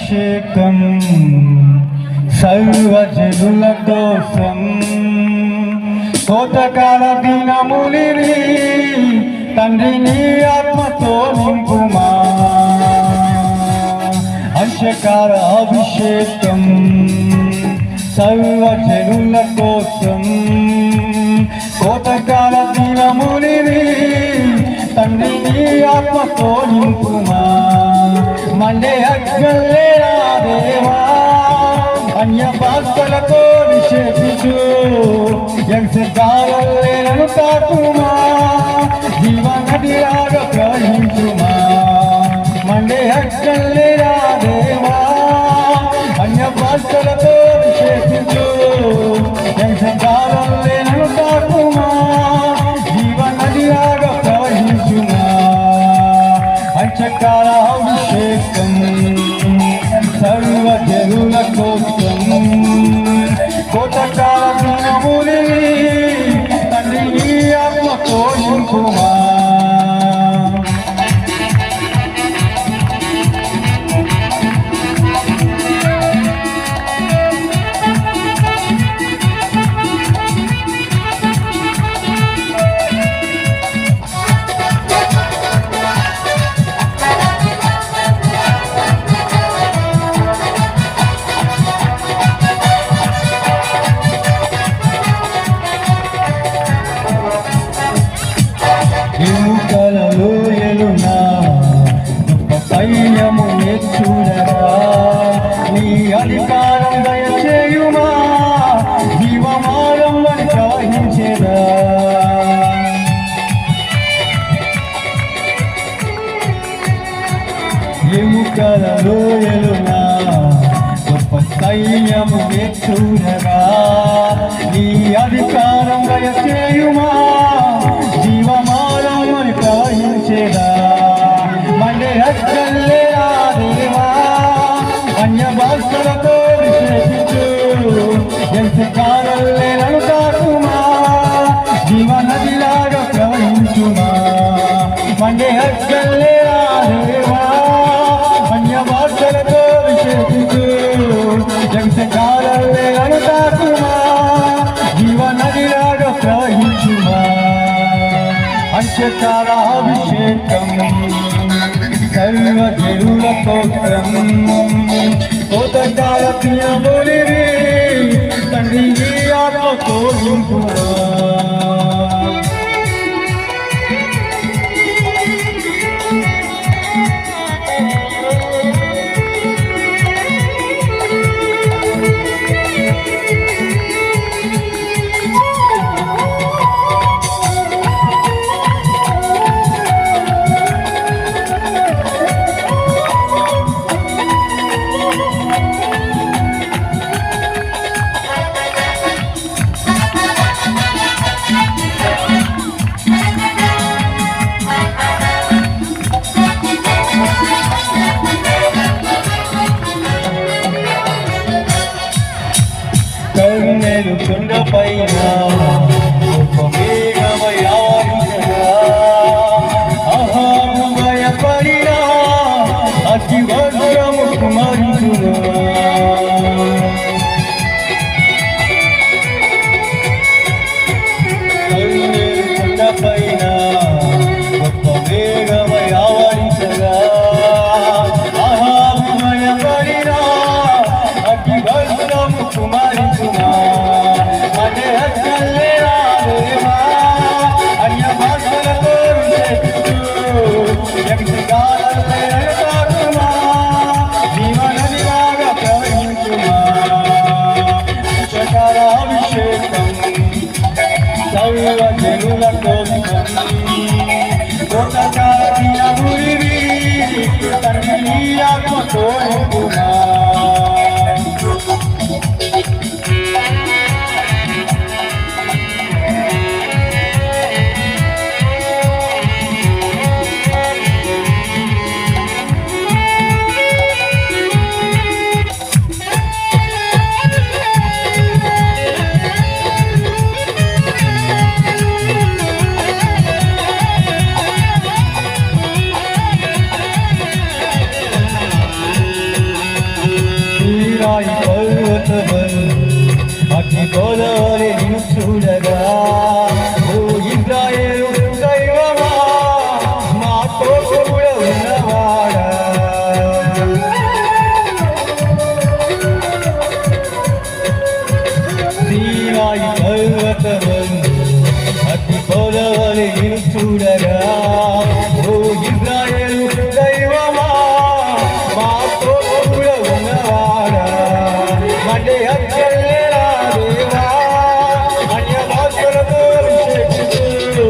అభిషేకం సర్వజనుల కోసం కోతకాల దినములివి తండ్రి నీ ఆత్మతో నింపుమా అంశకార అభిషేకం సర్వజనుల కోసం కోతకాల దినములివి తండ్రి నీ ఆత్మతో నింపుమా మండే అగ్గలేరా దేవా అన్య భాషలతో నిషేధించు యక్షగాలను తాకుమా జీవనదిలాగా ప్రవహించుమా మండే అగ్గలేరా దేవా అన్య భాషలతో నిషేధించు యక్షగాలను తాకుమా జీవనదిలాగా ప్రవహించుమా అంచకాల అభిషేకం సర్వజనుల కోసం కోతకాల దినములివి తండ్రి నీ ఆత్మతో నింపుమా ఎముకలలోయలునా గొప్ప సైన్యము చూడగా నీ అధికారం దయచేయుమా జీవమానం అని ప్రవహించేదా ఎముకలలోయలునా గొప్ప సైన్యము చూడగా నీ అధికారం దయచేయుమా జీవమానం అని ప్రవహించేదా మండే హస్తలేరా దేవా అన్య భాషలతో విశ్లేషించు ఎంతకాలలేనను తాకుమా జీవనదిలాగా ప్రవహించుమా మండే హస్తలేరా దేవా అన్య భాషలతో విశ్లేషించు ఎంతకాలలేనను తాకుమా జీవనదిలాగా ప్రవహించుమా అంశకాల అభిషేకం సర్వజనుల కోసం కోతకాల దినములివి తండ్రి నీ ఆత్మతో నింపుమా కరుణేలు కొండపైన మేఘమై ఆవరించగా అహాము భయపడినా అతి వజ్రము కుమరించునా కరుణేలు కొండపైన గొప్ప మేఘమై ఆవరించగా అహాము భయపడినా అతి వజ్రము కుమరించునా మండే హస్తలేరా అగ్ని పోలవలె నిన్ను చూడగా ఓ ఇశ్రాయేలు దైవమా మాతో కూడా ఉన్నవాడా సీనాయి పర్వతమందు అగ్ని పోలవలె నిన్ను చూడగా ఓ ఇశ్రాయేలు దైవమా మాతో కూడా ఉన్నవాడా మండే అక్కర్లేరా దేవా అన్య భాషలతో అభిషేకించు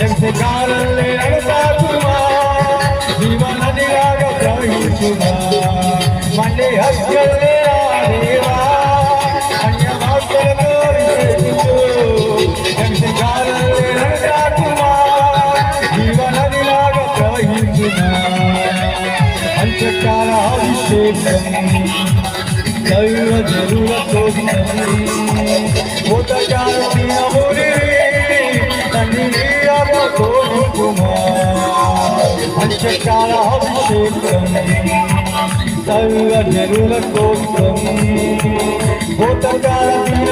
ఎంతకాలంలో అడతాకుమా జీవనదిలాగా ప్రవహించుమా మండే అక్కర్లేరా దేవా అన్య భాషలతో అభిషేకించు ఎంతకాలంలో అడతాకుమా జీవనదిలాగా ప్రవహించుమా అంత్యకాల అభిషేకం దైవ జరుల కోసం ఉదయాన మురి తండ్రి కోరుకుమా అంత్యకాల అభిషేకం దైవ జరుల కోసం ఉదయాన